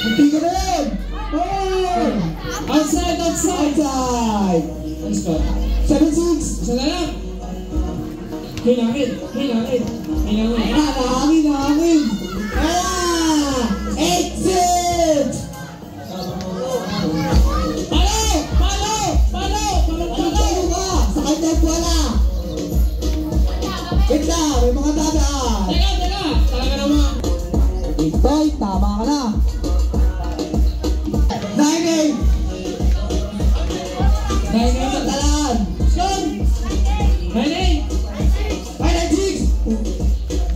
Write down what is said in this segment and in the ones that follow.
Hindi ka na yun! Oh! Outside, outside! Outside! Let's go. 7-6! Isa na lang. Hinangin. Hinangin. Hinangin. Nahangin, nahangin! Ah! 8-6! Palo! Palo! Palo! Palo! Palo ka! Sa kanya wala! Wait lang, may mga dadaan! Teka, teka! Talaga naman. Itoy, tama ka na! 9-8! 9-8. Talan! Score! 9-8. 9-6!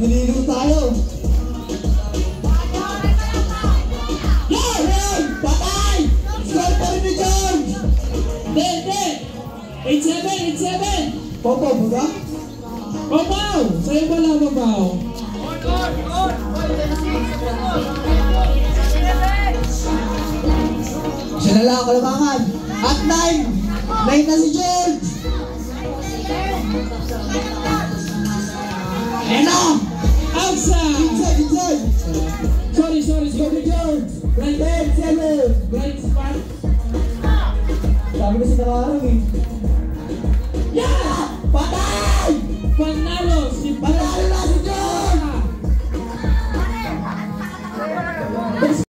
Nililo tayo! Yan! Patay! Score pa rin ni George! Hindi, hindi. 8-7. 8-7. Popo, buga? Babaw! Sa'yo ba lang babaw? Siya na lang kalamangan! At 9! 9 na si George! Ayan na! Outside! Inside, inside! Sorry, sorry, Score sorry. ni George! Bright, 10-7! bright spot. Sabi ko si Nakarang eh.